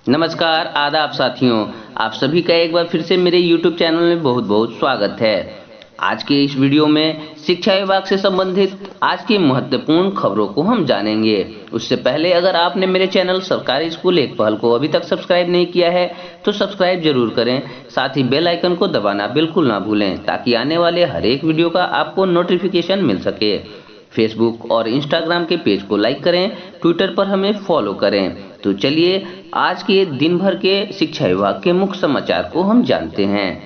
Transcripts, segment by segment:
नमस्कार, आदाब साथियों। आप सभी का एक बार फिर से मेरे YouTube चैनल में बहुत बहुत स्वागत है। आज के इस वीडियो में शिक्षा विभाग से संबंधित आज की महत्वपूर्ण खबरों को हम जानेंगे। उससे पहले अगर आपने मेरे चैनल सरकारी स्कूल एक पहल को अभी तक सब्सक्राइब नहीं किया है तो सब्सक्राइब जरूर करें। साथ ही बेल आइकन को दबाना बिल्कुल ना भूलें ताकि आने वाले हर एक वीडियो का आपको नोटिफिकेशन मिल सके। फेसबुक और इंस्टाग्राम के पेज को लाइक करें, ट्विटर पर हमें फॉलो करें। तो चलिए आज के दिन भर के शिक्षा विभाग के मुख्य समाचार को हम जानते हैं।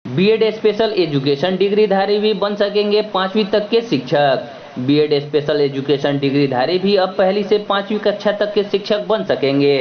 बीएड स्पेशल एजुकेशन डिग्रीधारी भी बन सकेंगे 5वीं तक के शिक्षक। बीएड स्पेशल एजुकेशन डिग्रीधारी भी अब पहली से 5वीं कक्षा तक के शिक्षक बन सकेंगे।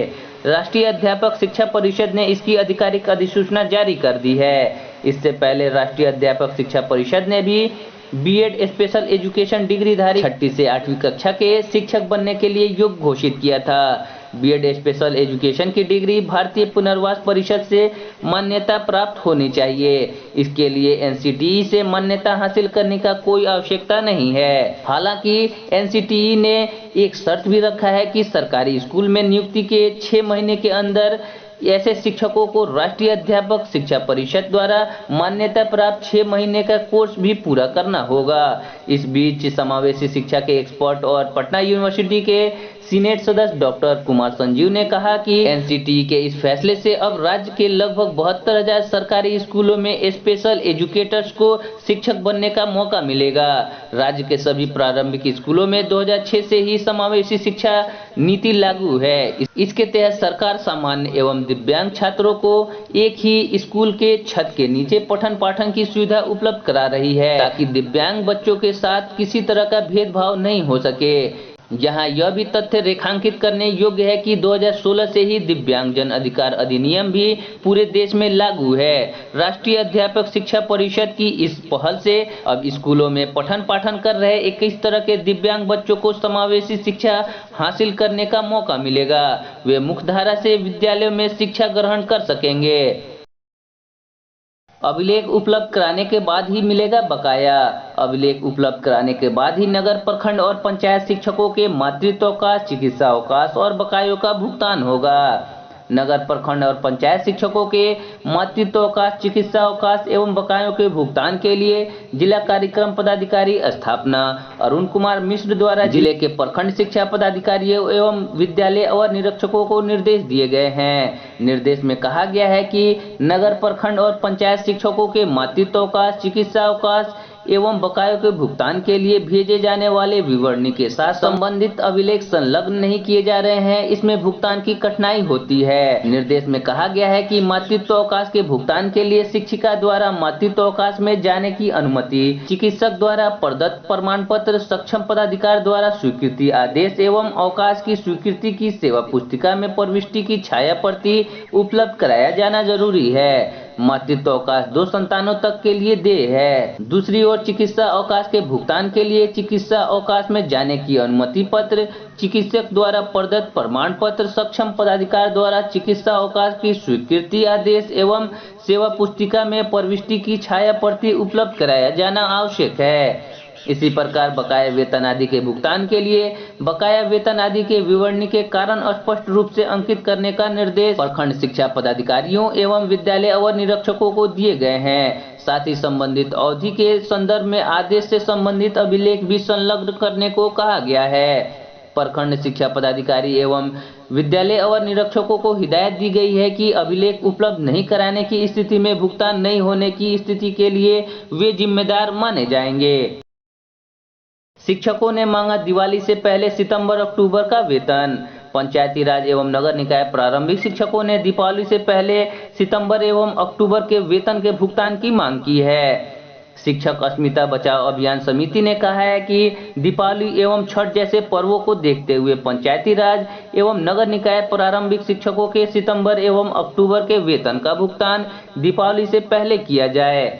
राष्ट्रीय अध्यापक शिक्षा परिषद ने इसकी आधिकारिक अधिसूचना जारी कर दी है। इससे पहले राष्ट्रीय अध्यापक शिक्षा परिषद ने भी बीएड स्पेशल एजुकेशन डिग्रीधारी 6ठी से 8वीं कक्षा के शिक्षक बनने के लिए योग्य घोषित किया था। बीएड स्पेशल एजुकेशन की डिग्री भारतीय पुनर्वास परिषद से मान्यता प्राप्त होनी चाहिए। इसके लिए एनसीटीई से मान्यता हासिल करने का कोई आवश्यकता नहीं है। हालांकि एनसीटीई ने एक शर्त भी रखा है कि सरकारी स्कूल में नियुक्ति के 6 महीने के अंदर ऐसे शिक्षकों को राष्ट्रीय अध्यापक शिक्षा परिषद द्वारा मान्यता प्राप्त 6 महीने का कोर्स भी पूरा करना होगा। इस बीच समावेशी शिक्षा के एक्सपर्ट और पटना यूनिवर्सिटी के सीनेट सदस्य डॉक्टर कुमार संजीव ने कहा कि एनसीटीई के इस फैसले से अब राज्य के लगभग 72,000 सरकारी स्कूलों में स्पेशल एजुकेटर्स को शिक्षक बनने का मौका मिलेगा। राज्य के सभी प्रारंभिक स्कूलों में 2006 से ही समावेशी शिक्षा नीति लागू है। इसके तहत सरकार सामान्य एवं दिव्यांग छात्रों को एक ही स्कूल के छत के नीचे पठन पाठन की सुविधा उपलब्ध करा रही है ताकि दिव्यांग बच्चों के साथ किसी तरह का भेदभाव नहीं हो सके। यहाँ यह भी तथ्य रेखांकित करने योग्य है कि 2016 से ही दिव्यांगजन अधिकार अधिनियम भी पूरे देश में लागू है। राष्ट्रीय अध्यापक शिक्षा परिषद की इस पहल से अब स्कूलों में पठन पाठन कर रहे 21 तरह के दिव्यांग बच्चों को समावेशी शिक्षा हासिल करने का मौका मिलेगा। वे मुख्यधारा से विद्यालयों में शिक्षा ग्रहण कर सकेंगे। अभिलेख उपलब्ध कराने के बाद ही मिलेगा बकाया। अभिलेख उपलब्ध कराने के बाद ही नगर, प्रखंड और पंचायत शिक्षकों के मातृत्व अवकाश, चिकित्सा अवकाश और बकायों का भुगतान होगा। नगर, प्रखंड और पंचायत शिक्षकों के मातृत्व अवकाश, चिकित्सा अवकाश एवं बकायों के भुगतान के लिए जिला कार्यक्रम पदाधिकारी स्थापना अरुण कुमार मिश्र द्वारा जिले के प्रखंड शिक्षा पदाधिकारियों एवं विद्यालय और निरीक्षकों को निर्देश दिए गए हैं। निर्देश में कहा गया है कि नगर, प्रखंड और पंचायत शिक्षकों के मातृत्व अवकाश, चिकित्सा अवकाश एवं बकायों के भुगतान के लिए भेजे जाने वाले विवरणी के साथ संबंधित अभिलेख संलग्न नहीं किए जा रहे हैं। इसमें भुगतान की कठिनाई होती है। निर्देश में कहा गया है कि मातृत्व अवकाश के भुगतान के लिए शिक्षिका द्वारा मातृत्व अवकाश में जाने की अनुमति, चिकित्सक द्वारा प्रदत्त प्रमाण पत्र, सक्षम पदाधिकारी द्वारा स्वीकृति आदेश एवं अवकाश की स्वीकृति की सेवा पुस्तिका में प्रविष्टि की छाया प्रति उपलब्ध कराया जाना जरूरी है। मातृत्व अवकाश 2 संतानों तक के लिए देय है। दूसरी ओर चिकित्सा अवकाश के भुगतान के लिए चिकित्सा अवकाश में जाने की अनुमति पत्र, चिकित्सक द्वारा प्रदत्त प्रमाण पत्र, सक्षम पदाधिकारी द्वारा चिकित्सा अवकाश की स्वीकृति आदेश एवं सेवा पुस्तिका में प्रविष्टि की छाया प्रति उपलब्ध कराया जाना आवश्यक है। इसी प्रकार बकाया वेतन आदि के भुगतान के लिए बकाया वेतन आदि के विवरणी के कारण स्पष्ट रूप से अंकित करने का निर्देश प्रखंड शिक्षा पदाधिकारियों एवं विद्यालय और निरीक्षकों को दिए गए हैं। साथ ही संबंधित अवधि के संदर्भ में आदेश से संबंधित अभिलेख भी संलग्न करने को कहा गया है। प्रखंड शिक्षा पदाधिकारी एवं विद्यालय और निरीक्षकों को हिदायत दी गई है कि अभिलेख उपलब्ध नहीं कराने की स्थिति में भुगतान नहीं होने की स्थिति के लिए वे जिम्मेदार माने जाएंगे। शिक्षकों ने मांगा दिवाली से पहले सितंबर-अक्टूबर का वेतन। पंचायती राज एवं नगर निकाय प्रारंभिक शिक्षकों ने दीपावली से पहले सितंबर एवं अक्टूबर के वेतन के भुगतान की मांग की है। शिक्षक अस्मिता बचाओ अभियान समिति ने कहा है कि दीपावली एवं छठ जैसे पर्वों को देखते हुए पंचायती राज एवं नगर निकाय प्रारंभिक शिक्षकों के सितंबर एवं अक्टूबर के वेतन का भुगतान दीपावली से पहले किया जाए।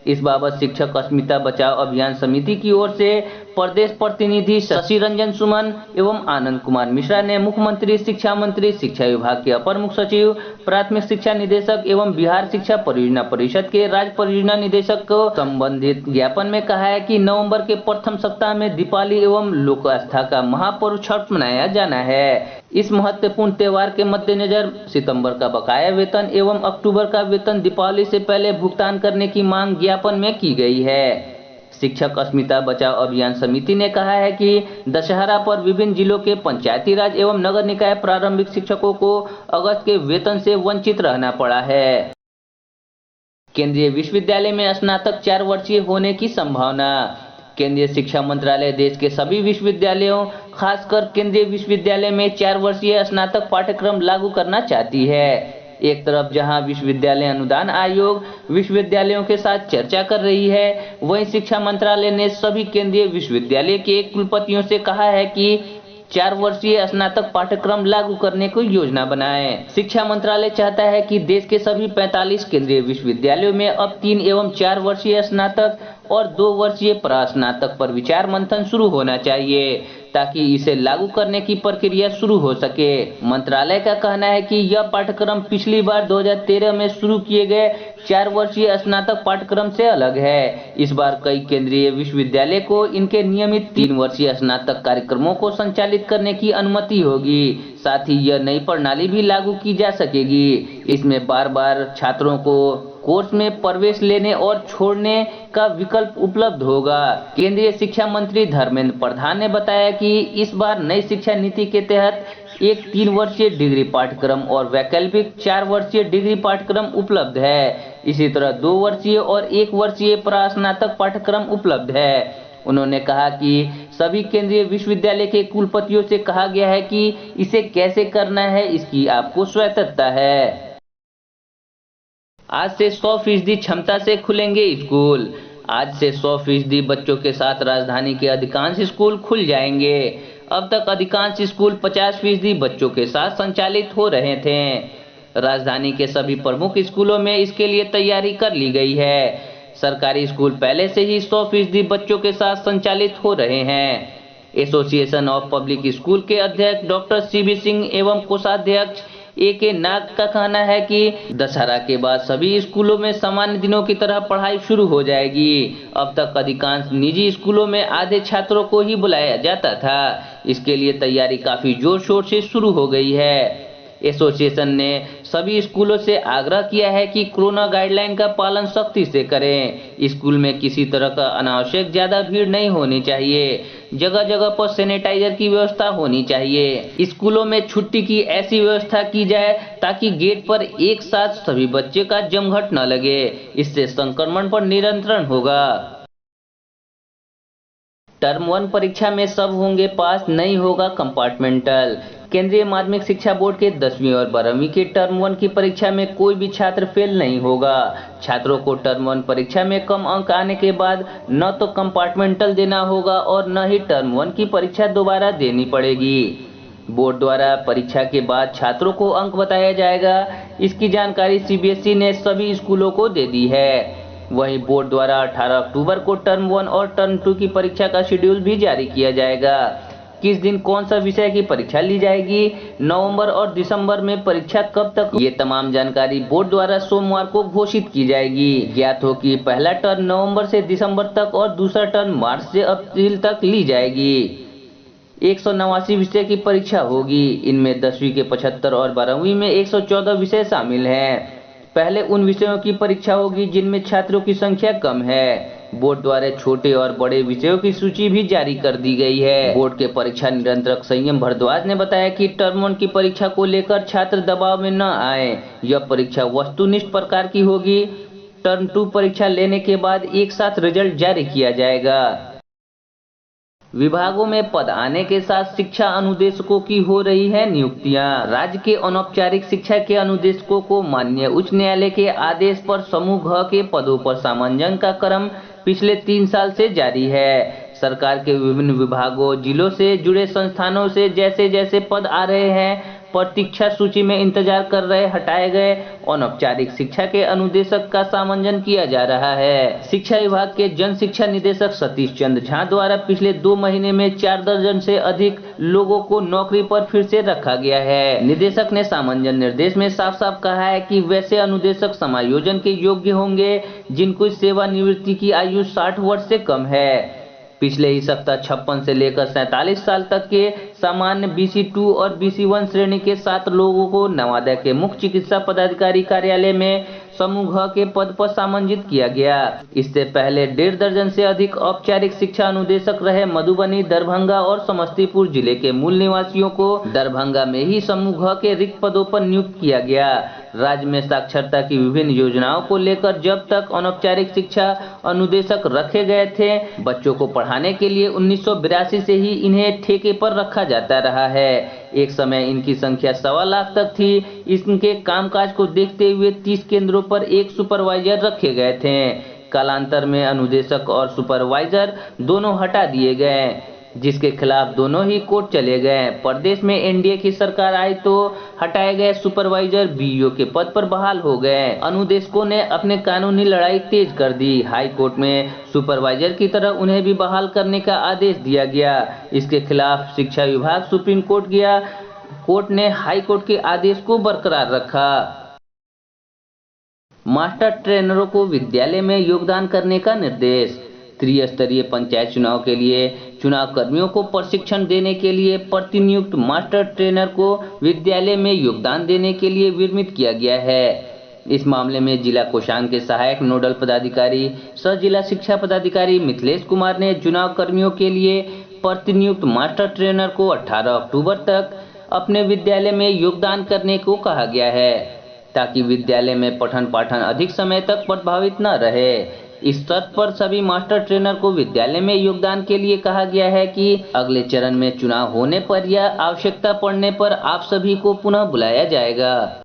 इस बाबत शिक्षक अस्मिता बचाओ अभियान समिति की ओर से प्रदेश प्रतिनिधि शशि रंजन सुमन एवं आनंद कुमार मिश्रा ने मुख्यमंत्री, शिक्षा मंत्री, शिक्षा विभाग के अपर मुख्य सचिव, प्राथमिक शिक्षा निदेशक एवं बिहार शिक्षा परियोजना परिषद के राज्य परियोजना निदेशक को संबंधित ज्ञापन में कहा है कि नवंबर के प्रथम सप्ताह में दीपावली एवं लोक आस्था का महापर्व छठ मनाया जाना है। इस महत्वपूर्ण त्योहार के मद्देनजर सितंबर का बकाया वेतन एवं अक्टूबर का वेतन दीपावली से पहले भुगतान करने की मांग ज्ञापन में की गई है। शिक्षक अस्मिता बचाओ अभियान समिति ने कहा है कि दशहरा पर विभिन्न जिलों के पंचायती राज एवं नगर निकाय प्रारंभिक शिक्षकों को अगस्त के वेतन से वंचित रहना पड़ा है। केंद्रीय विश्वविद्यालय में स्नातक 4 वर्षीय होने की संभावना। केंद्रीय शिक्षा मंत्रालय देश के सभी विश्वविद्यालयों, खासकर केंद्रीय विश्वविद्यालय में 4 वर्षीय स्नातक पाठ्यक्रम लागू करना चाहती है। एक तरफ जहां विश्वविद्यालय अनुदान आयोग विश्वविद्यालयों के साथ चर्चा कर रही है, वहीं शिक्षा मंत्रालय ने सभी केंद्रीय विश्वविद्यालय के कुलपतियों से कहा है कि 4 वर्षीय स्नातक पाठ्यक्रम लागू करने की योजना बनाएं। शिक्षा मंत्रालय चाहता है कि देश के सभी 45 केंद्रीय विश्वविद्यालयों में अब 3 एवं 4 वर्षीय स्नातक और 2 वर्षीय प्रास्नातक पर विचार मंथन शुरू होना चाहिए, ताकि इसे लागू करने की प्रक्रिया शुरू हो सके। मंत्रालय का कहना है कि यह पाठ्यक्रम पिछली बार 2013 में शुरू किए गए 4 वर्षीय स्नातक पाठ्यक्रम से अलग है। इस बार कई केंद्रीय विश्वविद्यालय को इनके नियमित 3 वर्षीय स्नातक कार्यक्रमों को संचालित करने की अनुमति होगी। साथ ही यह नई प्रणाली भी लागू की जा सकेगी। इसमें बार-बार छात्रों को कोर्स में प्रवेश लेने और छोड़ने का विकल्प उपलब्ध होगा। केंद्रीय शिक्षा मंत्री धर्मेंद्र प्रधान ने बताया कि इस बार नई शिक्षा नीति के तहत एक 3 वर्षीय डिग्री पाठ्यक्रम और वैकल्पिक 4 वर्षीय डिग्री पाठ्यक्रम उपलब्ध है। इसी तरह 2 वर्षीय और 1 वर्षीय प्रास्नातक पाठ्यक्रम उपलब्ध है। उन्होंने कहा कि सभी केंद्रीय विश्वविद्यालय के कुलपतियों से कहा गया है कि इसे कैसे करना है, इसकी आपको स्वायत्तता है। आज से 100% क्षमता से खुलेंगे स्कूल। आज से 100% बच्चों के साथ राजधानी के अधिकांश स्कूल खुल जाएंगे। अब तक अधिकांश स्कूल 50% बच्चों के साथ संचालित हो रहे थे। राजधानी के सभी प्रमुख स्कूलों में इसके लिए तैयारी कर ली गई है। सरकारी स्कूल पहले से ही 100% बच्चों के साथ संचालित हो रहे हैं। एसोसिएशन ऑफ पब्लिक स्कूल के अध्यक्ष डॉक्टर सीबी सिंह एवं कोषाध्यक्ष AK नाग का कहना है कि दशहरा के बाद सभी स्कूलों में सामान्य दिनों की तरह पढ़ाई शुरू हो जाएगी। अब तक अधिकांश निजी स्कूलों में आधे छात्रों को ही बुलाया जाता था। इसके लिए तैयारी काफी जोर शोर से शुरू हो गई है। एसोसिएशन ने सभी स्कूलों से आग्रह किया है कि कोरोना गाइडलाइन का पालन सख्ती से करें। स्कूल में किसी तरह का अनावश्यक ज्यादा भीड़ नहीं होनी चाहिए। जगह जगह पर सैनिटाइजर की व्यवस्था होनी चाहिए। स्कूलों में छुट्टी की ऐसी व्यवस्था की जाए ताकि गेट पर एक साथ सभी बच्चे का जमघट न लगे। इससे संक्रमण पर नियंत्रण होगा। टर्म 1 परीक्षा में सब होंगे पास, नहीं होगा कंपार्टमेंटल। केंद्रीय माध्यमिक शिक्षा बोर्ड के 10वीं और 12वीं के टर्म 1 की परीक्षा में कोई भी छात्र फेल नहीं होगा। छात्रों को टर्म 1 परीक्षा में कम अंक आने के बाद न तो कंपार्टमेंटल देना होगा और न ही टर्म 1 की परीक्षा दोबारा देनी पड़ेगी। बोर्ड द्वारा परीक्षा के बाद छात्रों को अंक बताया जाएगा। इसकी जानकारी CBSE ने सभी स्कूलों को दे दी है। वहीं बोर्ड द्वारा 18 अक्टूबर को टर्म 1 और टर्म 2 की परीक्षा का शेड्यूल भी जारी किया जाएगा। किस दिन कौन सा विषय की परीक्षा ली जाएगी, नवंबर और दिसंबर में परीक्षा कब तक, ये तमाम जानकारी बोर्ड द्वारा सोमवार को घोषित की जाएगी। ज्ञात हो कि पहला टर्म नवंबर से दिसंबर तक और दूसरा टर्म मार्च से अप्रैल तक ली जाएगी। 189 विषय की परीक्षा होगी। इनमें 10वीं के 75 और 12वीं में 114 विषय शामिल हैं। पहले उन विषयों की परीक्षा होगी जिनमें छात्रों की संख्या कम है। बोर्ड द्वारा छोटे और बड़े विषयों की सूची भी जारी कर दी गई है। बोर्ड के परीक्षा नियंत्रक संयम भारद्वाज ने बताया कि टर्म 1 की परीक्षा को लेकर छात्र दबाव में न आए। यह परीक्षा वस्तुनिष्ठ प्रकार की होगी। टर्म 2 परीक्षा लेने के बाद एक साथ रिजल्ट जारी किया जाएगा। विभागों में पद आने के साथ शिक्षा अनुदेशकों की हो रही है नियुक्तियां। राज्य के अनौपचारिक शिक्षा के अनुदेशकों को माननीय उच्च न्यायालय के आदेश पर समूह घ के पदों पर नामांकन का क्रम पिछले 3 साल से जारी है। सरकार के विभिन्न विभागों, जिलों से जुड़े संस्थानों से जैसे जैसे पद आ रहे हैं, प्रतीक्षा सूची में इंतजार कर रहे हटाए गए अनौपचारिक शिक्षा के अनुदेशक का सामंजन किया जा रहा है। शिक्षा विभाग के जन शिक्षा निदेशक सतीश चंद्र झा द्वारा पिछले 2 महीने में 4 दर्जन से अधिक लोगों को नौकरी पर फिर से रखा गया है। निदेशक ने सामंजन निर्देश में साफ साफ कहा है कि वैसे अनुदेशक समायोजन के योग्य होंगे जिनको सेवानिवृत्ति की आयु 60 वर्ष से कम है। पिछले ही सप्ताह 56 से लेकर 47 साल तक के सामान्य BC2 और BC1 श्रेणी के 7 लोगों को नवादा के मुख्य चिकित्सा पदाधिकारी कार्यालय में समूह घ के पद पर सामंजित किया गया। इससे पहले 1.5 दर्जन से अधिक औपचारिक शिक्षा अनुदेशक रहे मधुबनी, दरभंगा और समस्तीपुर जिले के मूल निवासियों को दरभंगा में ही समूह घ के रिक्त पदों पर नियुक्त किया गया। राज्य में साक्षरता की विभिन्न योजनाओं को लेकर जब तक अनौपचारिक शिक्षा अनुदेशक रखे गए थे, बच्चों को पढ़ाने के लिए 1982 से ही इन्हें ठेके पर रखा जाता रहा है। एक समय इनकी संख्या 1.25 लाख तक थी। इनके कामकाज को देखते हुए 30 केंद्रों पर एक सुपरवाइजर रखे गए थे। कालांतर में अनुदेशक और सुपरवाइजर दोनों हटा दिए गए, जिसके खिलाफ दोनों ही कोर्ट चले गए। प्रदेश में एनडीए की सरकार आई तो हटाए गए सुपरवाइजर बीईओ के पद पर बहाल हो गए। अनुदेशकों ने अपने कानूनी लड़ाई तेज कर दी। हाई कोर्ट में सुपरवाइजर की तरह उन्हें भी बहाल करने का आदेश दिया गया। इसके खिलाफ शिक्षा विभाग सुप्रीम कोर्ट गया। कोर्ट ने हाई कोर्ट के आदेश को बरकरार रखा। मास्टर ट्रेनरों को विद्यालय में योगदान करने का निर्देश। त्रिस्तरीय पंचायत चुनाव के लिए चुनाव कर्मियों को प्रशिक्षण देने के लिए प्रतिनियुक्त मास्टर ट्रेनर को विद्यालय में योगदान देने के लिए विनियमित किया गया है। इस मामले में जिला कोषांग के सहायक नोडल पदाधिकारी सह जिला शिक्षा पदाधिकारी मिथिलेश कुमार ने चुनाव कर्मियों के लिए प्रतिनियुक्त मास्टर ट्रेनर को 18 अक्टूबर तक अपने विद्यालय में योगदान करने को कहा गया है, ताकि विद्यालय में पठन पाठन अधिक समय तक प्रभावित न रहे। इस शर्त पर सभी मास्टर ट्रेनर को विद्यालय में योगदान के लिए कहा गया है कि अगले चरण में चुनाव होने पर या आवश्यकता पड़ने पर आप सभी को पुनः बुलाया जाएगा।